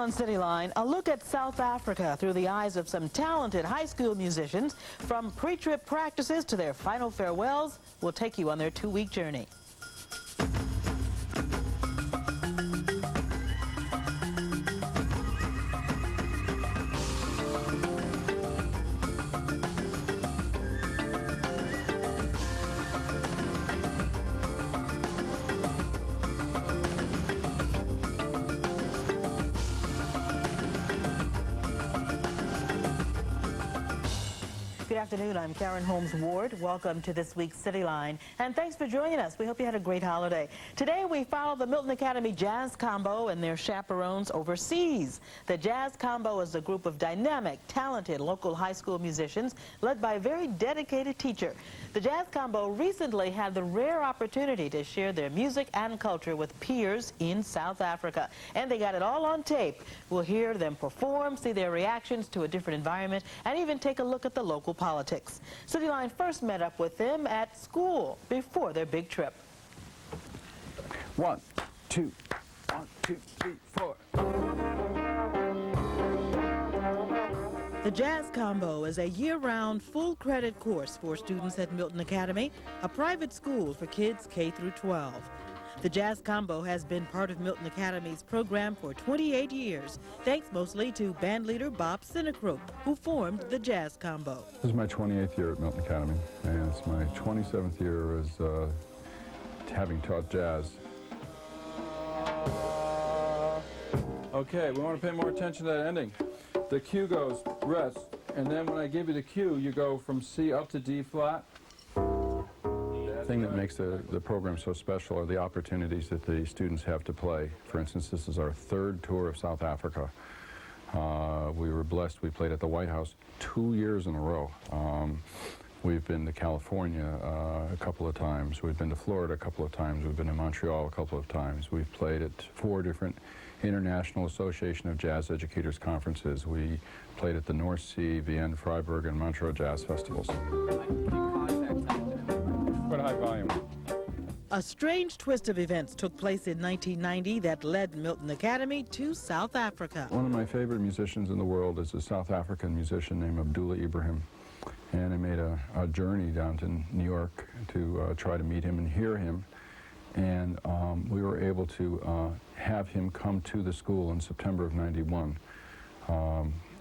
on Cityline, a look at South Africa through the eyes of some talented high school musicians. From pre-trip practices to their final farewells, we'll take you on their 2-week journey. Good afternoon, I'm Karen Holmes Ward. Welcome to this week's Cityline, and thanks for joining us. We hope you had a great holiday. Today we follow the Milton Academy Jazz Combo and their chaperones overseas. The Jazz Combo is a group of dynamic, talented local high school musicians led by a very dedicated teacher. The Jazz Combo recently had the rare opportunity to share their music and culture with peers in South Africa, and they got it all on tape. We'll hear them perform, see their reactions to a different environment, and even take a look at the local politics. Cityline first met up with them at school before their big trip. 1, 2, 1, 2, 3, 4. The Jazz Combo is a year-round, full-credit course for students at Milton Academy, a private school for kids K through 12. The Jazz Combo has been part of Milton Academy's program for 28 years, thanks mostly to bandleader Bob Sinekroop, who formed the Jazz Combo. This is my 28th year at Milton Academy, and it's my 27th year as having taught jazz. Okay, we want to pay more attention to that ending. The cue goes rest, and then when I give you the cue, you go from C up to D flat. The thing that makes the program so special are the opportunities that the students have to play. For instance, this is our 3rd tour of South Africa. We were blessed. We played at the White House 2 years in a row. We've been to California a couple of times. We've been to Florida a couple of times. We've been to Montreal a couple of times. We've played at 4 different International Association of Jazz Educators conferences. We played at the North Sea, Vienna, Freiburg, and Montreux Jazz Festivals. Quite high volume. A strange twist of events took place in 1990 that led Milton Academy to South Africa. One of my favorite musicians in the world is a South African musician named Abdullah Ibrahim. And I made a journey down to New York to try to meet him and hear him. And we were able to have him come to the school in September of '91.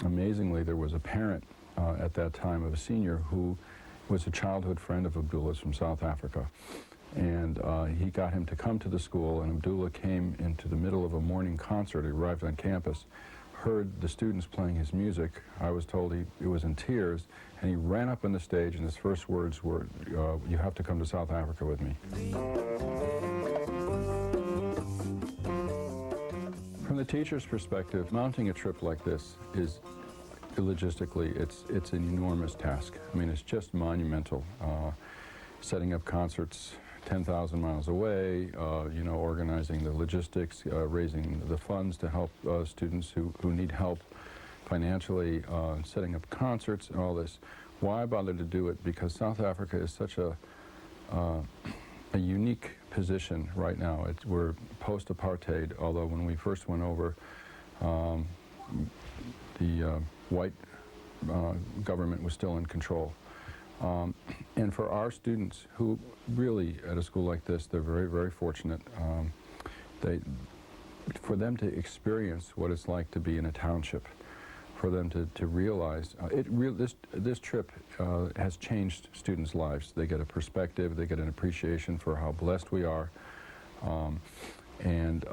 Amazingly, there was a parent at that time of a senior who was a childhood friend of Abdullah's from South Africa. And he got him to come to the school, and Abdullah came into the middle of a morning concert. He arrived on campus, heard the students playing his music. I was told he was in tears, and he ran up on the stage, and his first words were, "You have to come to South Africa with me." From the teacher's perspective, mounting a trip like this is logistically, it's an enormous task. I mean, it's just monumental. Setting up concerts 10,000 miles away, you know, organizing the logistics, raising the funds to help students who need help financially, setting up concerts and all this. Why bother to do it? Because South Africa is such a unique position right now. We're post-apartheid, although when we first went over, the white government was still in control. And for our students who really, at a school like this, they're very, very fortunate. For them to experience what it's like to be in a township, for them to realize, this trip has changed students' lives. They get a perspective, they get an appreciation for how blessed we are, and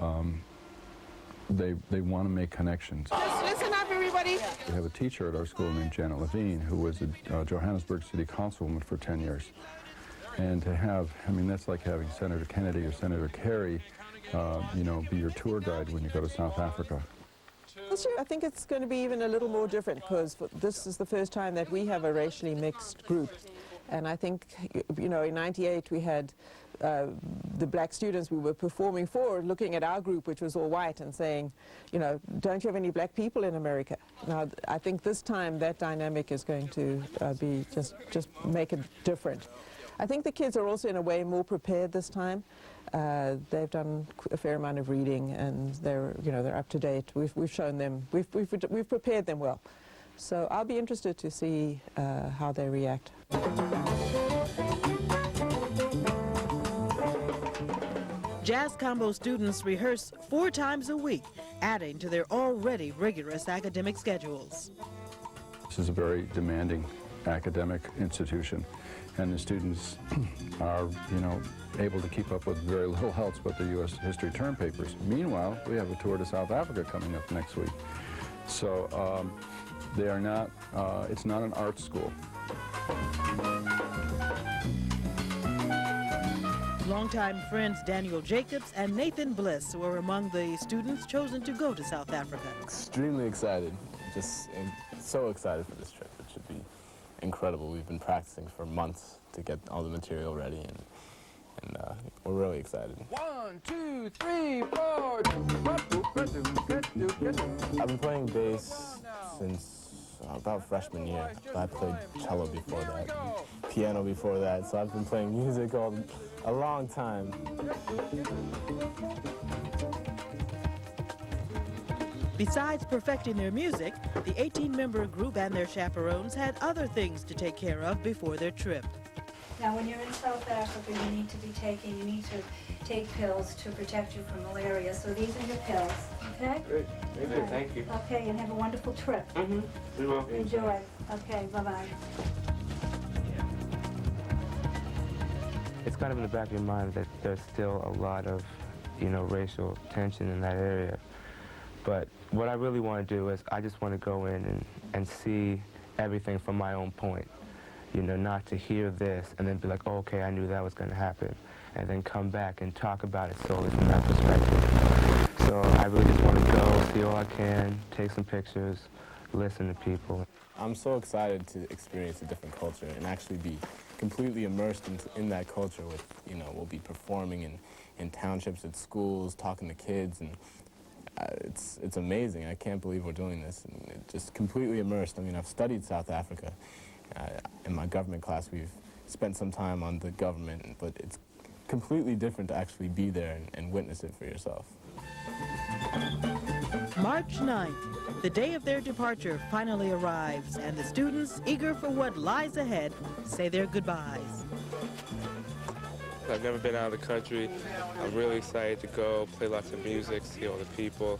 they want to make connections. Just listen up, everybody. We have a teacher at our school named Janet Levine, who was a Johannesburg City Councilwoman for 10 years. And to have, I mean, that's like having Senator Kennedy or Senator Kerry, you know, be your tour guide when you go to South Africa. This year, I think it's going to be even a little more different because this is the first time that we have a racially mixed group. And I think, you know, in '98 we had the black students we were performing for looking at our group, which was all white, and saying, you know, don't you have any black people in America? Now, I think this time that dynamic is going to be just make it different. I think the kids are also in a way more prepared this time. They've done a fair amount of reading, and they're up to date. We've shown them, we've prepared them well. So I'll be interested to see how they react. Jazz Combo students rehearse 4 times a week, adding to their already rigorous academic schedules. This is a very demanding academic institution, and the students are, able to keep up with very little else but the U.S. history term papers. Meanwhile, we have a tour to South Africa coming up next week. So they are not, it's not an art school. Longtime friends Daniel Jacobs and Nathan Bliss were among the students chosen to go to South Africa. Extremely excited, just so excited for this trip. It should be incredible. We've been practicing for months to get all the material ready, and we're really excited. 1, 2, 3, 4. I've been playing bass since about freshman year. I played cello before that, and piano before that, so I've been playing music a long time. Besides perfecting their music, the 18-member group and their chaperones had other things to take care of before their trip. Now, when you're in South Africa, you need to take pills to protect you from malaria. So these are your pills, okay? Great. Thank you. Okay, and have a wonderful trip. Mm-hmm. We will. Enjoy. Okay, bye-bye. It's kind of in the back of your mind that there's still a lot of, racial tension in that area. But what I really want to do is I just want to go in and see everything from my own point. Not to hear this and then be like, oh, okay, I knew that was going to happen, and then come back and talk about it solely from that perspective. So I really just want to go, see all I can, take some pictures, listen to people. I'm so excited to experience a different culture and actually be completely immersed in that culture with, we'll be performing in townships at schools, talking to kids, and it's amazing. I can't believe we're doing this, and just completely immersed. I mean, I've studied South Africa. In my government class, we've spent some time on the government, but it's completely different to actually be there and witness it for yourself. March 9th, the day of their departure finally arrives, and the students, eager for what lies ahead, say their goodbyes. I've never been out of the country. I'm really excited to go, play lots of music, see all the people.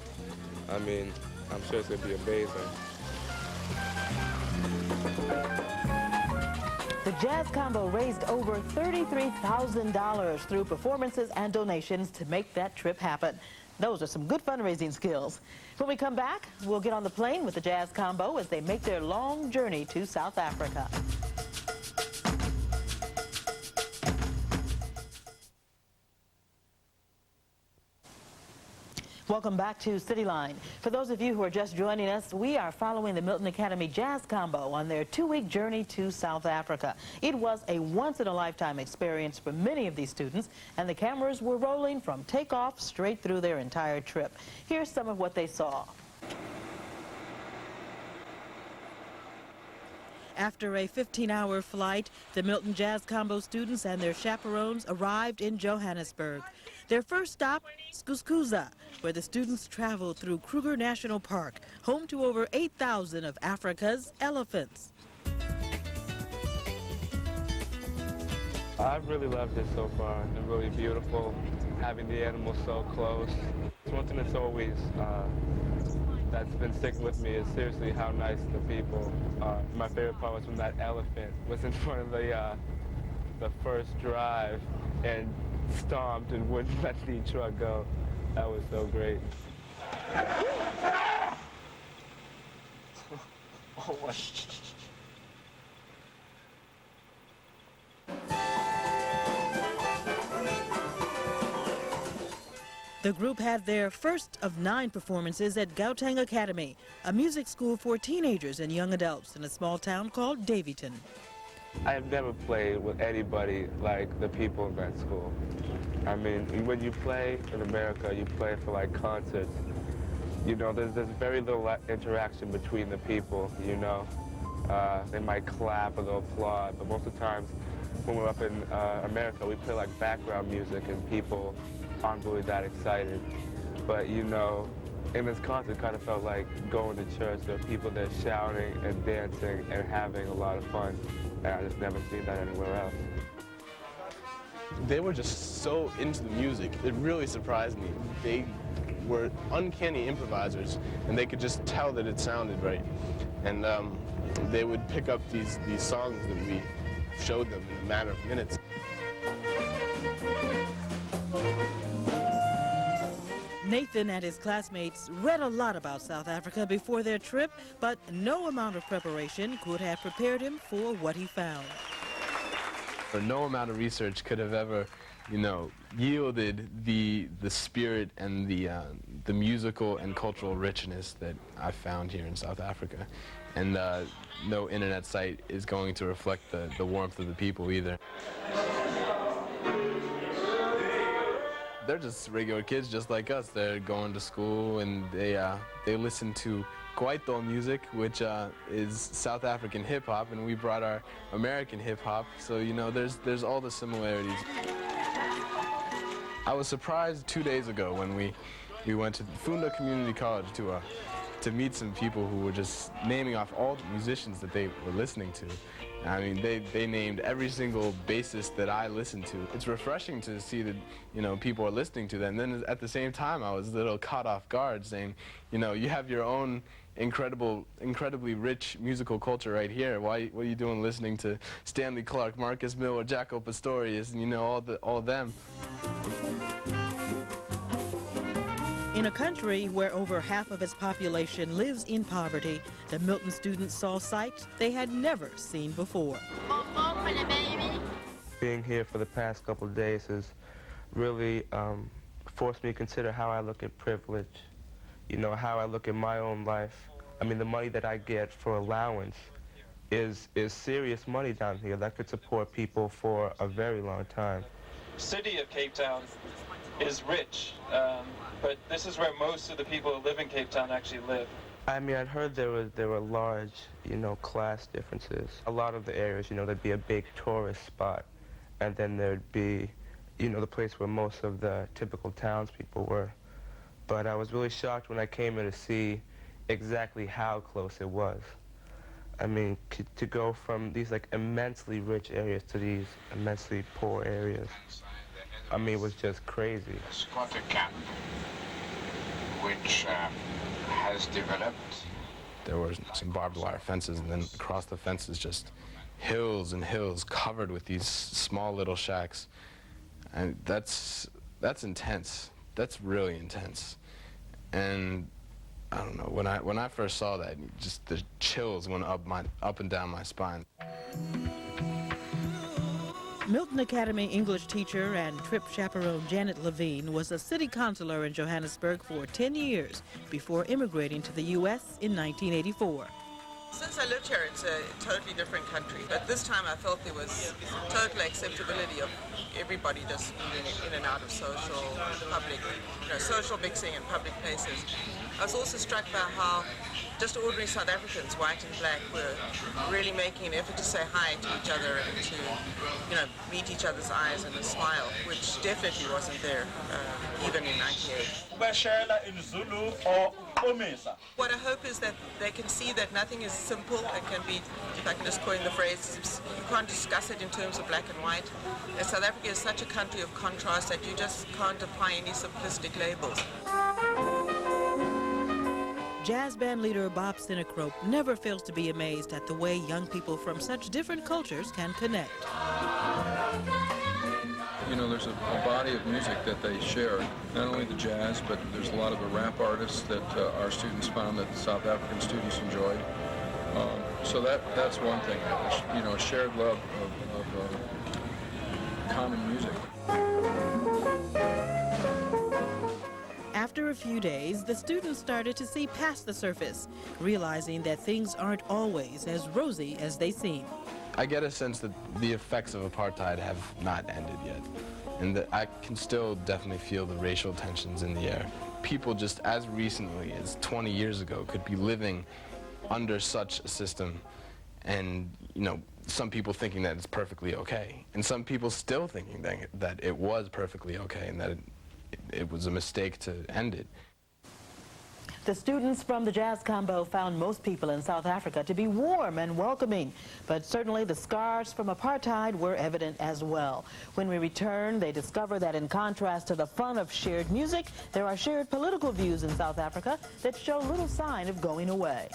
I mean, I'm sure it's going to be amazing. The Jazz Combo raised over $33,000 through performances and donations to make that trip happen. Those are some good fundraising skills. When we come back, we'll get on the plane with the Jazz Combo as they make their long journey to South Africa. Welcome back to Cityline. For those of you who are just joining us, we are following the Milton Academy Jazz Combo on their 2-week journey to South Africa. It was a once-in-a-lifetime experience for many of these students, and the cameras were rolling from takeoff straight through their entire trip. Here's some of what they saw. After a 15-hour flight, the Milton Jazz Combo students and their chaperones arrived in Johannesburg. Their first stop, Skukuza, where the students traveled through Kruger National Park, home to over 8,000 of Africa's elephants. I've really loved it so far. It's really beautiful, having the animals so close. It's one thing that's always that's been sticking with me is seriously how nice the people are. My favorite part was when that elephant was in front of the first drive and stomped and wouldn't let the truck go. That was so great. Oh my. The group had their first of 9 performances at Gauteng Academy, a music school for teenagers and young adults in a small town called Davyton. I have never played with anybody like the people in that school. I mean, when you play in America, you play for like concerts. There's very little interaction between the people, They might clap or they'll applaud, but most of the times when we're up in America, we play like background music and people aren't really that excited. But you know, in this concert, it kind of felt like going to church. There are people there shouting and dancing and having a lot of fun, and I just never seen that anywhere else. They were just so into the music. It really surprised me. They were uncanny improvisers, and they could just tell that it sounded right. And they would pick up these songs that we showed them in a matter of minutes. Nathan and his classmates read a lot about South Africa before their trip, but no amount of preparation could have prepared him for what he found. No amount of research could have ever, you know, yielded the spirit and the musical and cultural richness that I found here in South Africa. And no internet site is going to reflect the warmth of the people either. They're just regular kids just like us. They're going to school and they listen to Kwaito music, which is South African hip-hop, and we brought our American hip-hop, so you know there's all the similarities. I was surprised 2 days ago when we went to Funda Community College to meet some people who were just naming off all the musicians that they were listening to. I mean, they named every single bassist that I listened to. It's refreshing to see that, you know, people are listening to them. And then at the same time, I was a little caught off guard saying, you know, you have your own incredibly rich musical culture right here. What are you doing listening to Stanley Clarke, Marcus Miller, Jaco Pastorius, and you know, all them? In a country where over half of its population lives in poverty, the Milton students saw sights they had never seen before. Being here for the past couple of days has really forced me to consider how I look at privilege, you know, how I look at my own life. I mean, the money that I get for allowance is serious money down here that could support people for a very long time. City of Cape Town is rich, but this is where most of the people who live in Cape Town actually live. I mean, I'd heard there were large, you know, class differences. A lot of the areas, you know, there'd be a big tourist spot, and then there'd be, you know, the place where most of the typical townspeople were. But I was really shocked when I came in to see exactly how close it was. I mean, to go from these like immensely rich areas to these immensely poor areas, I mean, it was just crazy. A squatter camp, which has developed. There were some barbed wire fences, and then across the fences just hills and hills covered with these small little shacks. And that's intense. That's really intense. And I don't know, when I first saw that, just the chills went up and down my spine. Milton Academy English teacher and trip chaperone Janet Levine was a city councilor in Johannesburg for 10 years before immigrating to the U.S. in 1984. Since I lived here, it's a totally different country, but this time I felt there was total acceptability of everybody just moving in and out of social, public, you know, social mixing in public places. I was also struck by how just ordinary South Africans, white and black, were really making an effort to say hi to each other and to, you know, meet each other's eyes and a smile, which definitely wasn't there even in '98. What I hope is that they can see that nothing is simple. It can be, if I can just coin the phrase, you can't discuss it in terms of black and white. And South Africa is such a country of contrast that you just can't apply any simplistic labels. Jazz band leader Bob Sinecrope never fails to be amazed at the way young people from such different cultures can connect. You know, there's a body of music that they share, not only the jazz, but there's a lot of the rap artists that our students found that the South African students enjoyed. So that's one thing, you know, a shared love of common music. After a few days, the students started to see past the surface, realizing that things aren't always as rosy as they seem. I get a sense that the effects of apartheid have not ended yet, and that I can still definitely feel the racial tensions in the air. People just as recently as 20 years ago could be living under such a system and, you know, some people thinking that it's perfectly okay, and some people still thinking that it was perfectly okay and that it was a mistake to end it. The students from the Jazz Combo found most people in South Africa to be warm and welcoming, but certainly the scars from apartheid were evident as well. When we return, they discover that in contrast to the fun of shared music, there are shared political views in South Africa that show little sign of going away.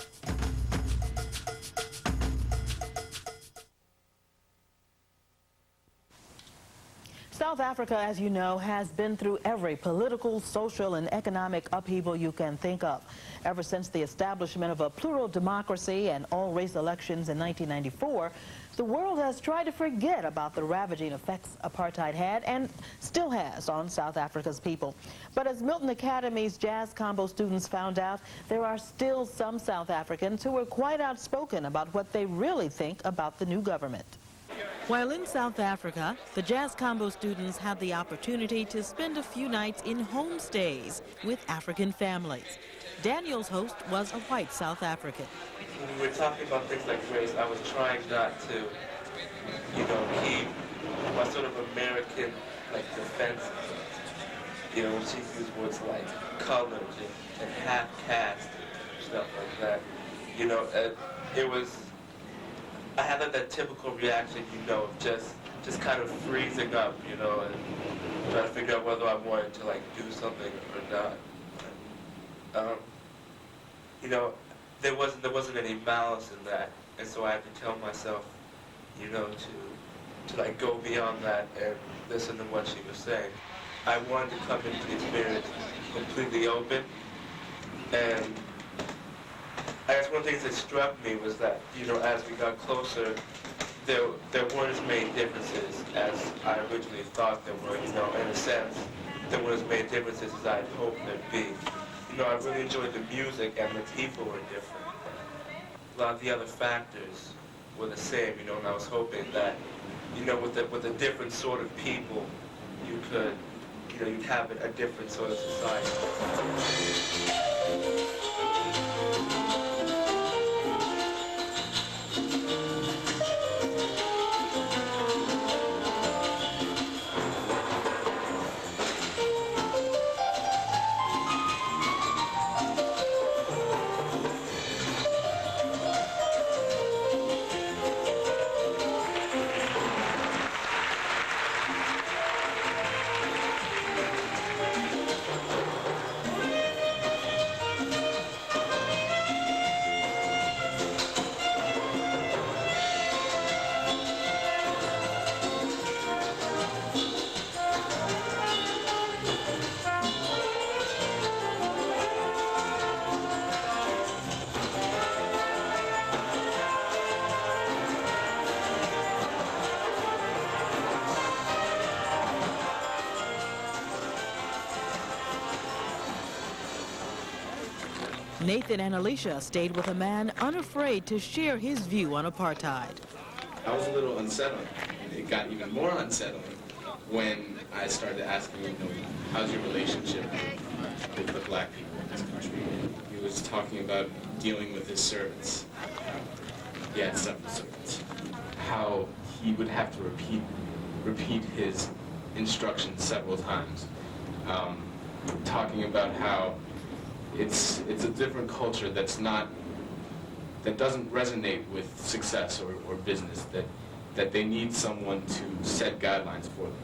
South Africa, as you know, has been through every political, social, and economic upheaval you can think of. Ever since the establishment of a plural democracy and all-race elections in 1994, the world has tried to forget about the ravaging effects apartheid had and still has on South Africa's people. But as Milton Academy's Jazz Combo students found out, there are still some South Africans who are quite outspoken about what they really think about the new government. While in South Africa, the Jazz Combo students had the opportunity to spend a few nights in homestays with African families. Daniel's host was a white South African. When we were talking about things like race, I was trying not to, keep my sort of American, defense. When she used words like colored and half caste, stuff like that. It was. I had that typical reaction, of just kind of freezing up, and trying to figure out whether I wanted to do something or not. There wasn't any malice in that, and so I had to tell myself, to go beyond that and listen to what she was saying. I wanted to come into the experience completely open, and I guess one of the things that struck me was that, as we got closer, there weren't as many differences as I originally thought there were, in a sense. There weren't as many differences as I had hoped there'd be. I really enjoyed the music and the people were different. A lot of the other factors were the same, and I was hoping that, with a different sort of people, you could, you'd have a different sort of society. Nathan and Alicia stayed with a man unafraid to share his view on apartheid. I was a little unsettling. It got even more unsettling when I started asking him, how's your relationship with the black people in this country? He was talking about dealing with his servants. He had several servants. How he would have to repeat his instructions several times. Talking about how it's a different culture that doesn't resonate with success or business, that they need someone to set guidelines for them.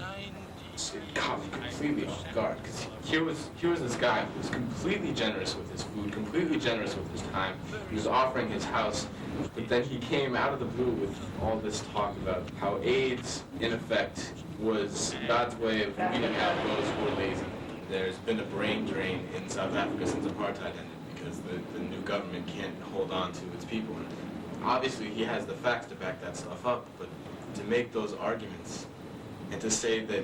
It caught me completely off guard, because here was this guy who was completely generous with his food, completely generous with his time. He was offering his house, but then he came out of the blue with all this talk about how AIDS, in effect, was God's way of weeding out those who were lazy. There's been a brain drain in South Africa since apartheid ended because the new government can't hold on to its people. And obviously, he has the facts to back that stuff up, but to make those arguments and to say that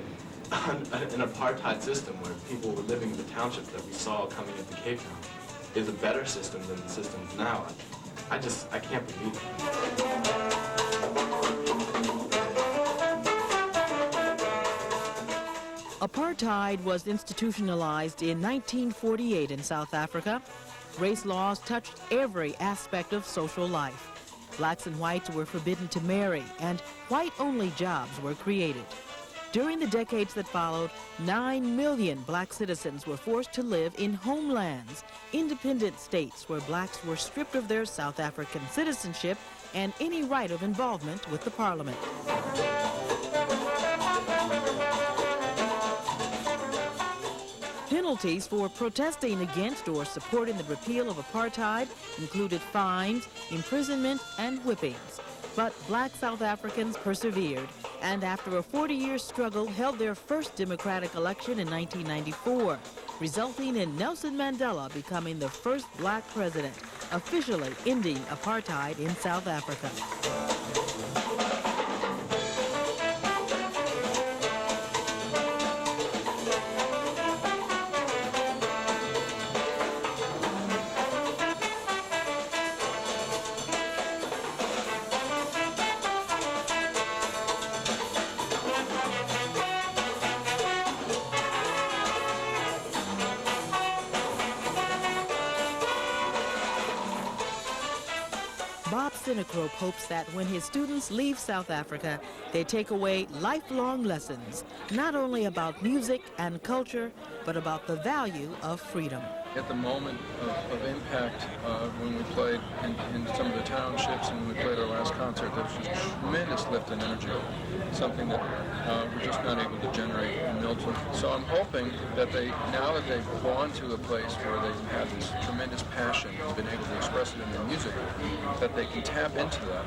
an apartheid system where people were living in the townships that we saw coming into Cape Town is a better system than the systems now, I can't believe it. Apartheid was institutionalized in 1948 in South Africa. Race laws touched every aspect of social life. Blacks and whites were forbidden to marry, and white-only jobs were created. During the decades that followed, 9 million black citizens were forced to live in homelands, independent states where blacks were stripped of their South African citizenship and any right of involvement with the parliament. Penalties for protesting against or supporting the repeal of apartheid included fines, imprisonment, and whippings. But black South Africans persevered, and after a 40-year struggle, held their first democratic election in 1994, resulting in Nelson Mandela becoming the first black president, officially ending apartheid in South Africa. Bob Sinecrope hopes that when his students leave South Africa, they take away lifelong lessons, not only about music and culture, but about the value of freedom. At the moment of impact, when we played in some of the townships and when we played our last concert, there was just tremendous lift in energy, something that we're just not able to generate in Milton. So I'm hoping that now that they've gone to a place where they've had this tremendous passion and been able to express it in their music, that they can tap into that.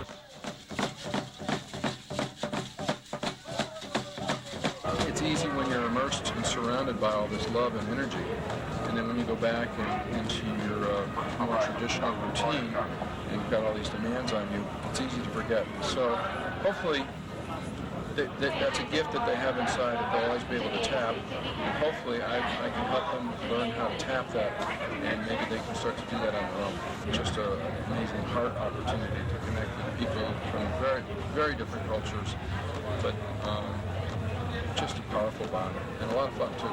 It's easy when you're immersed and surrounded by all this love and energy, and then when you go back into your more traditional routine, and you've got all these demands on you, it's easy to forget. So hopefully that's a gift that they have inside that they'll always be able to tap. And hopefully I can help them learn how to tap that, and maybe they can start to do that on their own. Just an amazing heart opportunity to connect with people from very, very different cultures, but just a powerful bond and a lot of fun too.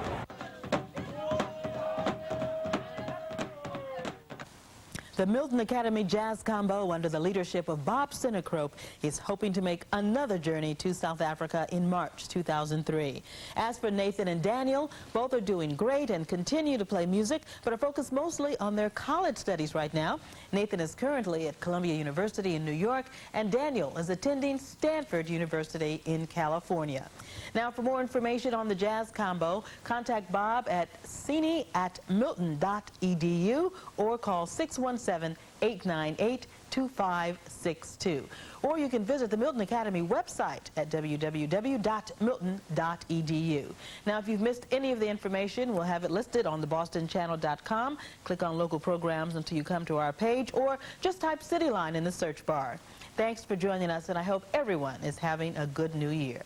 The Milton Academy Jazz Combo, under the leadership of Bob Sinecrope, is hoping to make another journey to South Africa in March 2003. As for Nathan and Daniel, both are doing great and continue to play music, but are focused mostly on their college studies right now. Nathan is currently at Columbia University in New York, and Daniel is attending Stanford University in California. Now, for more information on the Jazz Combo, contact Bob at cine@milton.edu or call 617-898-2562. Or you can visit the Milton Academy website at www.milton.edu. Now, if you've missed any of the information, we'll have it listed on thebostonchannel.com. Click on local programs until you come to our page, or just type Cityline in the search bar. Thanks for joining us, and I hope everyone is having a good new year.